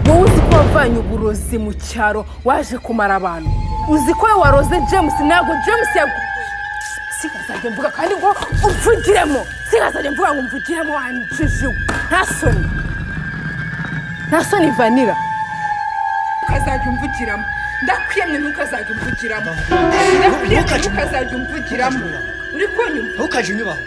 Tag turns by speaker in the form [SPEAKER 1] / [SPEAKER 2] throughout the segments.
[SPEAKER 1] wowe uzi ko wavanye uburozi mu cyaro waje kumara abantu, uzi ko waroze James, ntabwo James sigazajya mvuga kandi ngo umvugiremo, sigazajya mvuga ngo umvugiremo wanjije nta soni Vanilla, ukazajya umvugiramo, ndakwiyemye ntukazajya umvugiramo, ndakwiyemye ntukazajya umvugiramo, uri kunyumva
[SPEAKER 2] ntukaje unyubaho.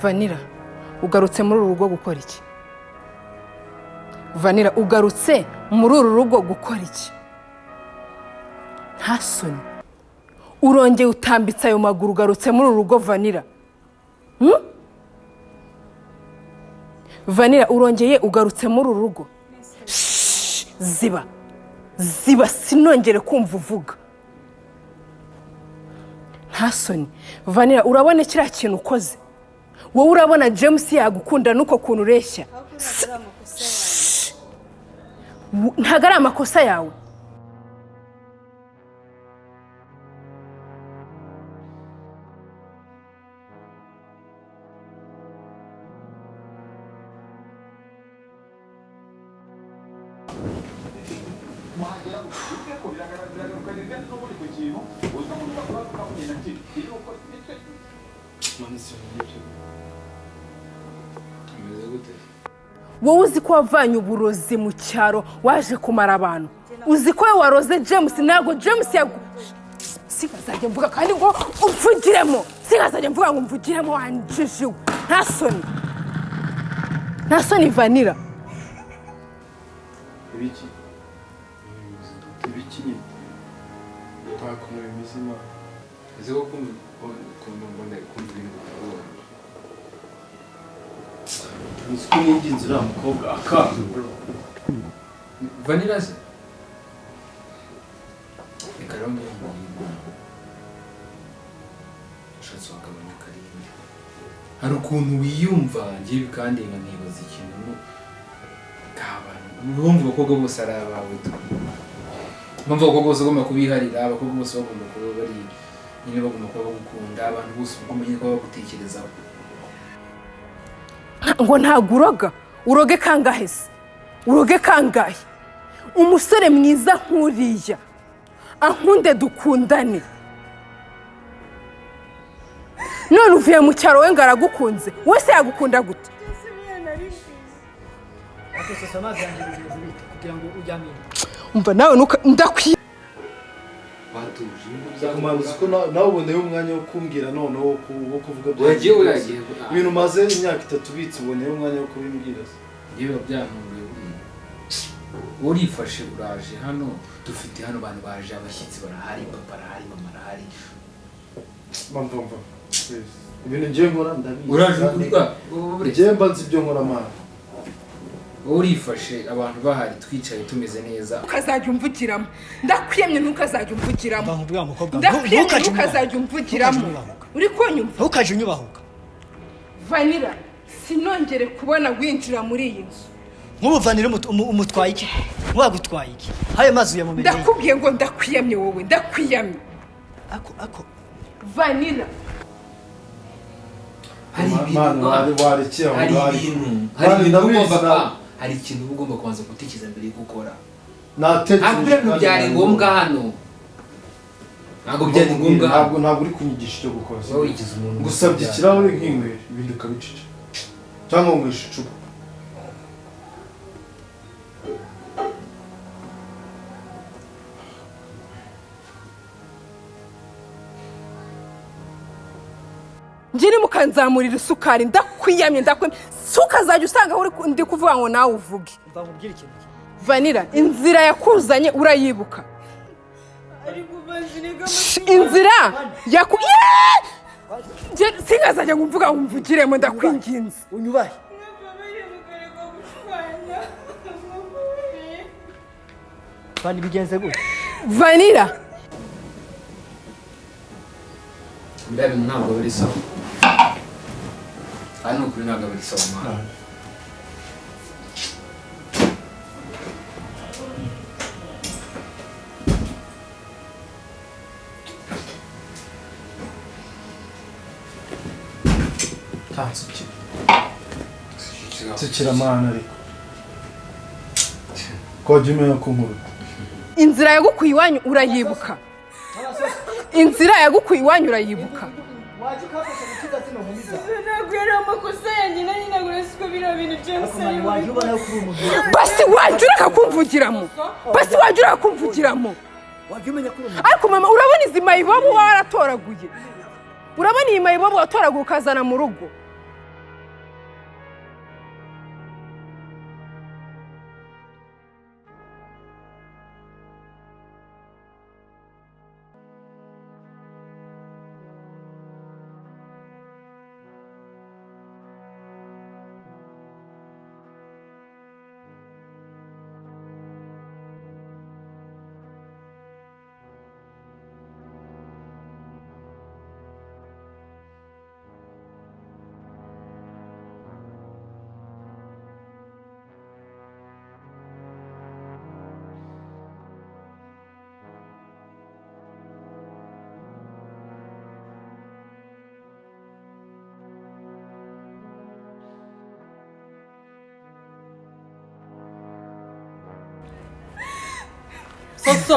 [SPEAKER 1] Vanilla, ugarutse muri uru rugo gukora iki? Vanilla, ugarutse muri uru rugo gukora iki? Nta soni. Urongeye utambitse ayo maguru ugarutse muri uru rugo Vanilla. Vanilla, urongeye ugarutse muri uru rugo. Ziba sinongere kumva uvuga. Nta soni. Vanilla, urabona kiriya kintu ukoze? Wowe urabona James yagukunda nuko kuntu ureshya? Ntago ari amakosa yawe. Wowe uzi ko wavanye uburozi mu cyaro waje kumara abantu, uzi ko waroze James, ntabwo James sigazajya mvuga kandi ngo umvugiremo, sigazajya mvuga ngo umvugiremo wanjije nta soni Vanilla.
[SPEAKER 3] Ibiki utakuntu imizima ese ko kumva ibintu bitabona nisuko n'inginzi uriya mukobwa akanga Vanilla se reka rero ushatse wakabona karindwi hari ukuntu wiyumva ngiye kandi nkibaza ikintu kabana urumva abakobwa bose ari abawe mpamvu abakobwa bose bagomba kubiharira, abakobwa bose bagomba kuba bari nyine bagomba kuba bagukunda, abantu bose bagomba kuba bagutekerezaho.
[SPEAKER 1] Ngo ntago uroge kangahe se? Uroge kangahe? Umusore mwiza nkuriya ankunde dukundane, none uvuye mu cyaro we ngaragukunze, wese yagukunda gute? Umva nawe ndakwiye
[SPEAKER 3] batuje ko nawe uboneye umwanya wo kumbwira none wo kuvuga byagiye ibintu umaze imyaka 3 ubitse uboneye umwanya wo kubimbwira se yewe byantunguye urifashe uraje hano dufite hano abantu baje abashyitsi barahari papa arahari mama arahari mva ibintu ngiye nkora ndabizi uraje kurwa ngiye mbanze ibyo nkora mana urifashe abantu bahari twicaye tumeze neza
[SPEAKER 1] ukazajya umvugiramo, ndakwiyemye ntukazajya umvugiramo,
[SPEAKER 2] Bamubwira umukobwa
[SPEAKER 1] ntukazajya umvugiramo, uri kunyumva
[SPEAKER 2] ntukaje unyubahuka.
[SPEAKER 1] Vanilla, sinongere kubona winjira muri iyi nzu.
[SPEAKER 2] Nk'ubu Vanilla umutwaye iki? Wagutwaye iki? Haye mazu ya mumenye.
[SPEAKER 1] Ndakubwiye ngo ndakwiyamye wowe, ndakwiyamye.
[SPEAKER 2] Ako
[SPEAKER 1] Vanilla,
[SPEAKER 3] hari ibintu warekera
[SPEAKER 4] hari ikintu ugomba kubanza gutekereza mbere yo gukora.
[SPEAKER 3] Ntabwo
[SPEAKER 4] byari ngombwa hano.
[SPEAKER 3] Ntabwo uri kunyigisha icyo gukora. Gusabye ikirahure nk'inywera ibintu ukabicicira. cyangwa ngwisha icupa.
[SPEAKER 1] njye mukanzamurira isukari ndakwiyamye ukazajya usanga uri ndi kuvuga ngo nawe uvuge.
[SPEAKER 2] Ndakubwira ikintu.
[SPEAKER 1] Vanilla, inzira yakuzanye urayibuka? Inzira yaku singazajya ngumvuga ngo mvugiremo ndakwinginze.
[SPEAKER 2] Unyubahe. Kandi bigenze gute?
[SPEAKER 1] Vanilla.
[SPEAKER 4] Mbere ntabwo biri sawa. Hano kuri ntabwo biri sawa mwana.
[SPEAKER 3] Tsukira mana ariko. Ko jimenya kunkuru.
[SPEAKER 1] Inzira yagukuye iwanyu urayibuka? Inzira yagukuye iwanyu urayibuka?
[SPEAKER 2] Waje kafasha gukiza zino nkumiza.
[SPEAKER 5] Nagwera amakosa yanjye nari nagurasiko bira bintu James ari.
[SPEAKER 2] Waje ubona kuri umuntu.
[SPEAKER 1] Basi waje ureka kumvugiramo. Basi waje ureka kumvugiramo.
[SPEAKER 2] Waje umenya kuri umuntu.
[SPEAKER 1] Ariko mama urabona izi mayibobo waratoraguye. Urabona iyi mayibobo watoraguye ukazana mu rugo.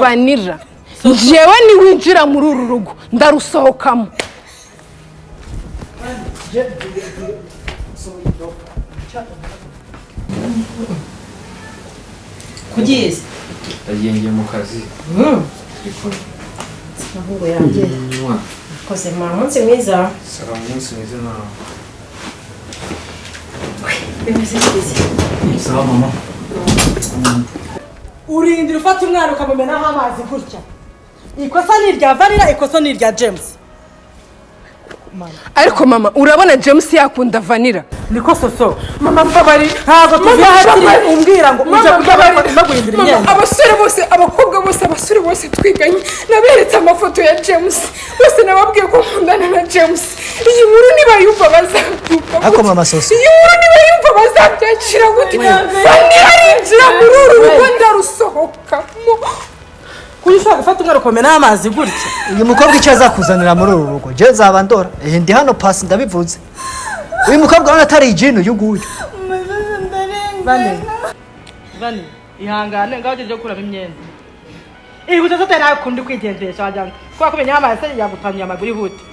[SPEAKER 1] Vanilla, jewe niwinjira muri uru rugo ndarusohokamo.
[SPEAKER 6] Kugize
[SPEAKER 4] Ndagiye mu kazi.
[SPEAKER 6] Ahubwo yanjye koze munsi mwiza.
[SPEAKER 4] Sara umunsi mwiza nawe.
[SPEAKER 6] Bimeze neza.
[SPEAKER 4] Sawa mama.
[SPEAKER 6] Urindira ufata umwana ukamumenaho amazi gutya. Ikosa ni irya Vanilla, ikosa ni irya James.
[SPEAKER 1] Ariko mama urabona James yakunda Vanilla.
[SPEAKER 6] Niko soso. Mama mbabari ntago tuzahatira umbwira ngo uje kujya baguhindira imyenda.
[SPEAKER 1] Abasore bose abakobwa bose abasore bose twiganye naberetse amafoto ya James. Bose nababwiye ko nkundana na James. Iyi nkuru niba yumva bazabyuka.
[SPEAKER 2] Ako mama soso.
[SPEAKER 1] Iyi nkuru niba yumva bazabyakira gute? Vanilla yinjira muri uru rugo ndarusohokamo.
[SPEAKER 6] Kushaka gufata umwana ukomenaho amazi gutya.
[SPEAKER 2] Uyu mukobwa icyo azakuzanira muri uru rugo. Je zaba ndora. Ndi hano pasi ndabivuze. Uyu mukobwa wana atari ijino yuguye.
[SPEAKER 6] Vanilla, ihangane ngaho cyo kuraba imyenda. Ihute sote nawe kundi kwigendesha wajyana. Kwa kumenya amazi yagutanya amaguru ihute.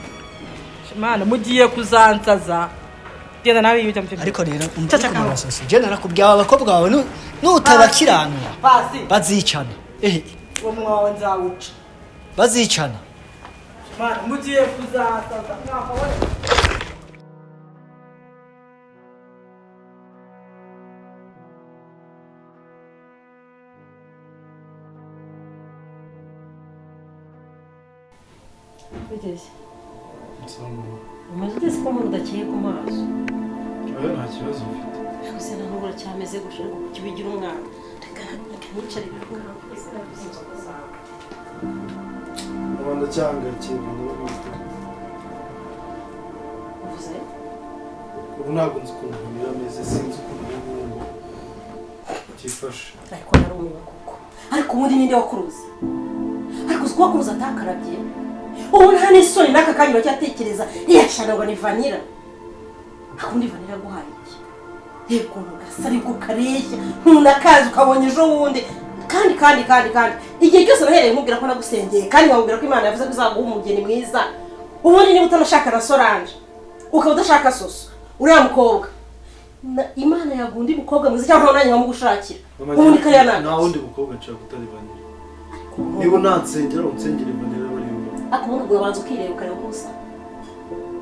[SPEAKER 6] Mana mugiye kuzansaza. Genda nawe yibita mfite.
[SPEAKER 2] Ariko rero umva soso. Je narakubwiye abakobwa bawe nutabakiranura. Bazicana.
[SPEAKER 6] Uwo mwawe nzawuca.
[SPEAKER 2] Bazicana.
[SPEAKER 6] Mana mugiye kuzansaza. Mwafabone. Bigeze. Umaze ute ko mudakeye ku maso?
[SPEAKER 3] Oya nta kibazo mfite.
[SPEAKER 6] Gusa naho uracyameze gushaka kukibigira umwana. Reka nicare biruka.
[SPEAKER 3] Abanda cyanga ikintu
[SPEAKER 6] Uvuze?
[SPEAKER 3] ubu ntabwo nzi ukuntu birameze sinzi ukuntu ngo cyifashe.
[SPEAKER 6] Ariko narumiwe kuko. Ariko ubundi ninde wakuruza? Ariko uzi ko wakuruza atakarabye? Ubu nta n'isoni n'aka kanya uracyatekereza yashana ngo ni Vanilla. Akundi Vanilla guhaye iki? Yego ngasa ariko kareshya ntunakazi ukabonye ejo wundi kandi igihe cyose nahereye nkubwira ko nagusengeye kandi nkubwira ko Imana yavuze ko izaguha umugeni mwiza. Ubundi niba utanashaka na Solange ukaba udashaka Soso uriya mukobwa Imana yagundi mukobwa mwiza cyangwa nanjye nkamugushakira ubundi kariya nani
[SPEAKER 3] nta wundi mukobwa nshaka kutari Vanilla niba unansengera unsengere Vanilla baririmba
[SPEAKER 6] akubundi ubwo banza ukireba ukareba uko usa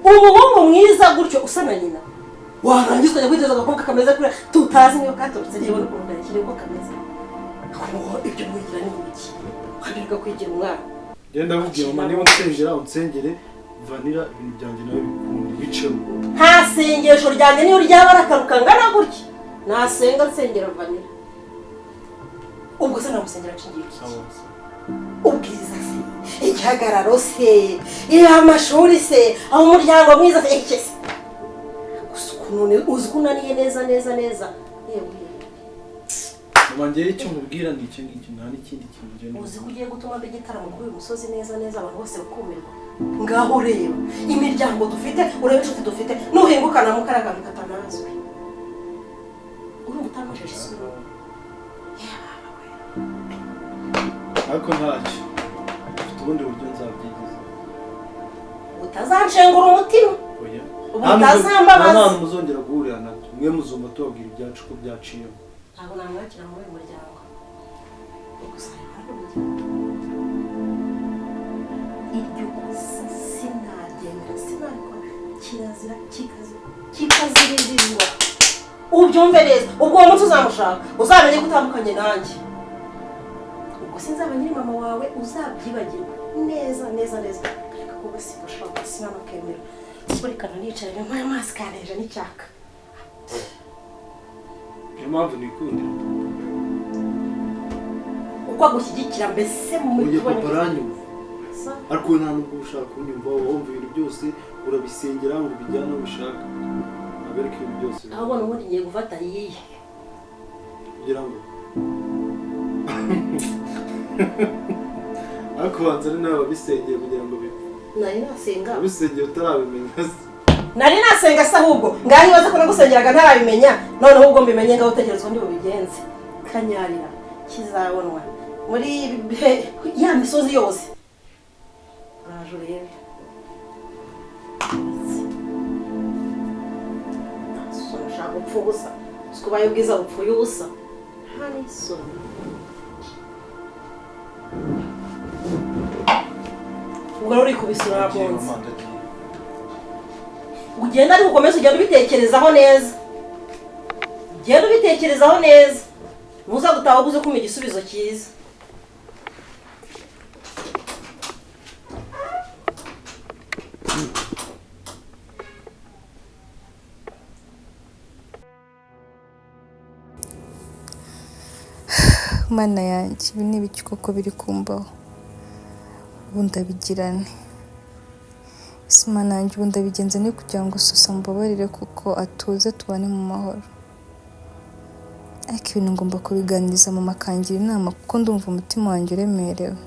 [SPEAKER 6] umuhungu mwiza gutyo usa na nyina warangiza ukajya kwiteza agakobwa kameze kuri tutazi niyo katurutse niba n'ukuntu karekire ko kameze ibyo mwigira ni ibiki ukabirirwa kwigira umwana
[SPEAKER 3] genda mubwira mama niba unsengera unsengere Vanilla ibintu byanjye nawe bikunda bicemo
[SPEAKER 6] nta sengesho ryanjye niyo ryaba arakaruka ngana gutya nasenga nsengera Vanilla ubwo se namusengera nshingiye iki ubwiza se igihagararo se amashuri se aho umuryango mwiza se iki se gusa ukuntu uzi ko unaniye neza yewe
[SPEAKER 3] mama ngewe icyo mubwira ni icyo ngicyo nta n'ikindi kintu ngenda
[SPEAKER 6] uzi ko ugiye gutuma igitaramo kuri uyu musozi neza abantu bose bakumirwa ngaho ureba imiryango dufite urebe inshuti dufite nuhingukana mu kariya kantu katanazwi urumva utamajije isura
[SPEAKER 3] ariko ntacyo ufite ubundi buryo nzabyigiza
[SPEAKER 6] utazancengura umutima
[SPEAKER 3] oya
[SPEAKER 6] utazambabaza
[SPEAKER 3] nta hantu muzongera guhurira nabyo mwe muzumva tubabwira ibyacu ko byaciyemo
[SPEAKER 6] ntabwo namwakira muri uyu muryango gusa iryo gusa sinaryemera sinabikora kirazira kikaziririzwa ubyumve neza ubwo uwo munsi uzamushaka uzamenye ko utandukanye nanjye ubwo sinzaba nyiri mama wawe uzabyibagirwa neza ariko kuba simbashaka sinanakemera buri kantu nicaye nyuma y'amazi kaneje n'icyaka
[SPEAKER 3] niyo mpamvu nikundira
[SPEAKER 6] uko agushyigikira mbese mu
[SPEAKER 3] uyu papa aranyumva ariko we nta nubwo ushaka kunyumva wumva ibintu byose urabisengera ngo ubijyane aho ubishaka ntabwo ariko ibintu byose
[SPEAKER 6] aho ubona ubundi ngiye gufata yiye
[SPEAKER 3] kugira ngo ariko banza ari nawe wabisengeye kugira ngo bipfe
[SPEAKER 6] nari nasenga
[SPEAKER 3] wabisengeye utarabimenya
[SPEAKER 6] nari nasenga se ahubwo ngaho ibaze ko nagusengeraga ntarabimenya noneho ubwo mbimenye ngaho utekereza undi bubigenze kanyarira kizabonwa muri ya misozi yose uraje urebe ushaka gupfa ubusa ubaye ubwiza bupfuye ubusa nta n'isoni ubwo rero uri kubisura munsi ugenda ari gukomeza ugenda ubitekerezaho neza muza gutaha uguze kumenya igisubizo cyiza
[SPEAKER 7] mana yanjye ibi ni ibiki koko biri kumbaho ubu ndabigirane ese mana yanjye ubu ndabigenze ni kugira ngo Susa mbabarire kuko atuze tubane mu mahoro ariko ibintu ngomba kubiganiriza mama akangira inama kuko ndumva umutima wanjye uremerewe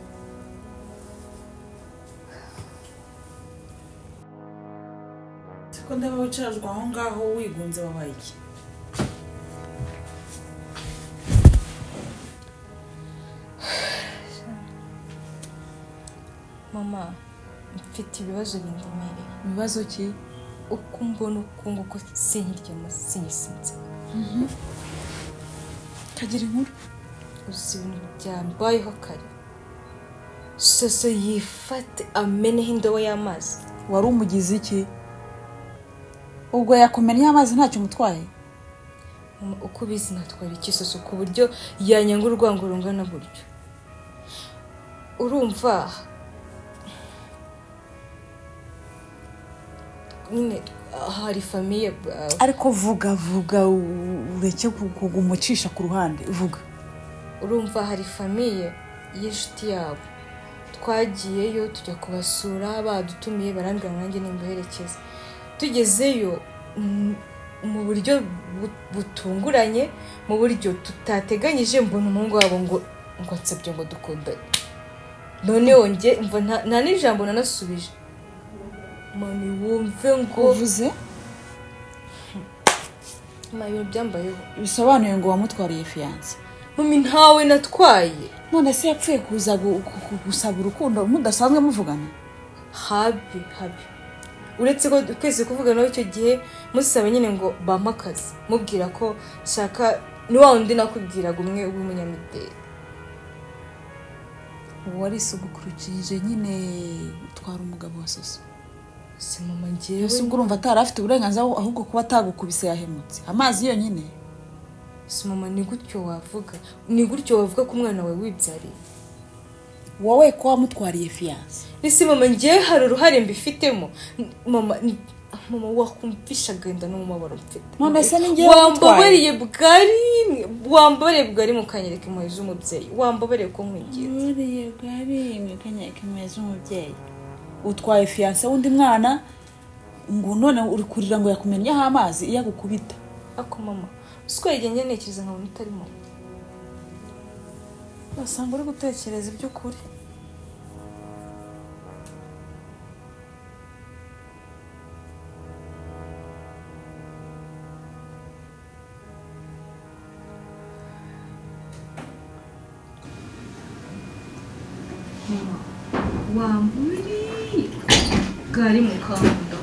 [SPEAKER 8] siko ndaba wicarajwe aho ngaho wigunze wabaye iki
[SPEAKER 7] mama mfite ibibazo bindemereye
[SPEAKER 8] ibibazo ki
[SPEAKER 7] uko mbona ukungu ko sinkiryama sinyisinze
[SPEAKER 8] kagira inkuru
[SPEAKER 7] uzi ibintu byambayeho kare Soso yifate ameneho indobo y'amazi
[SPEAKER 8] wari umugize iki ubwo yakomennye amazi ntacyo umutwaye
[SPEAKER 7] uko ubizi natwara iki Soso ku buryo yanyanga urwango rungana gutyo urumva nyine hari famiye
[SPEAKER 8] ariko vuga ureke kugumucisha ku ruhande vuga
[SPEAKER 7] urumva hari famiye y'inshuti yabo twagiyeyo tujya kubasura badutumiye barambwira nanjye nimbaherekeza tugezeyo mu buryo butunguranye mu buryo tutateganyije mbona umuhungu wabo ngo nsabye ngo dukundane noneho njye mva nta n'ijambo nanasubije mami wumve ngo
[SPEAKER 8] uvuze
[SPEAKER 7] ibintu byambayeho
[SPEAKER 8] bisobanuye ngo wamutwariye fiyanse
[SPEAKER 7] mami ntawe natwaye
[SPEAKER 8] none se yapfuye kuza gusaba urukundo mudasanzwe muvugana
[SPEAKER 7] habe uretse ko twese kuvuga nawe icyo gihe musaba nyine ngo bampe akazi mubwira ko shaka ni wa wundi nakubwiraga umwe w'umunyamideli.
[SPEAKER 8] wari isugukurukije nyine utwara umugabo wa Soso.
[SPEAKER 7] Si mama njyewe
[SPEAKER 8] Ese ubwo urumva atari afite uburenganzira ahubwo kuba atagukubise yahemutse amazi yonyine.
[SPEAKER 7] si mama ni gutyo wavuga ko umwana wawe wibyariye
[SPEAKER 8] wowe ko wamutwariye fiance.
[SPEAKER 7] ese mama njyewe hari uruhare mbifitemo mama wakumvisha agenda n'umubabaro mfite.
[SPEAKER 8] None se ni njyewe wamutwaye.
[SPEAKER 7] wambabariye bwari mukanyereka impuhwe z'umubyeyi wambabariye ko nkwigenza.
[SPEAKER 8] Wambabariye bwari mukanyereka impuhwe z'umubyeyi utwaye fiance wundi mwana ngo none uri kurira ngo yakumenyeho amazi iyo agukubita.
[SPEAKER 7] Ako mama usiko yigenge ntekereza nkabona utarimo
[SPEAKER 8] basanga uri gutekereza iby'ukuri.
[SPEAKER 7] wamburi bwari mukanda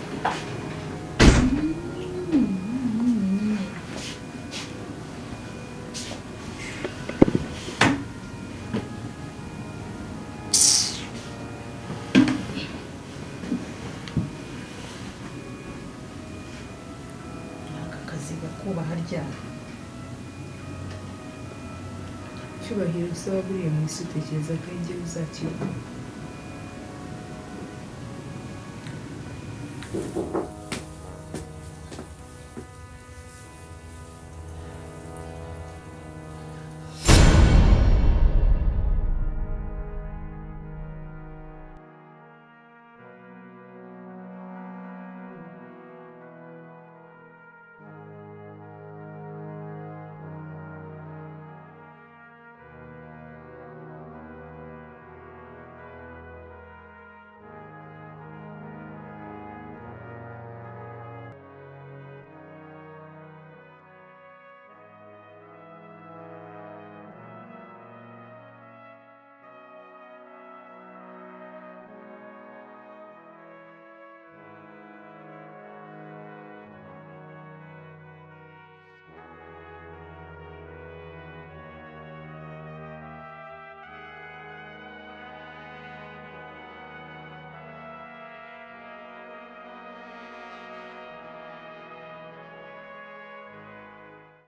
[SPEAKER 6] kubaha ryari
[SPEAKER 1] cyubahiro se waburiye mu isi utekereza ko njye uzakira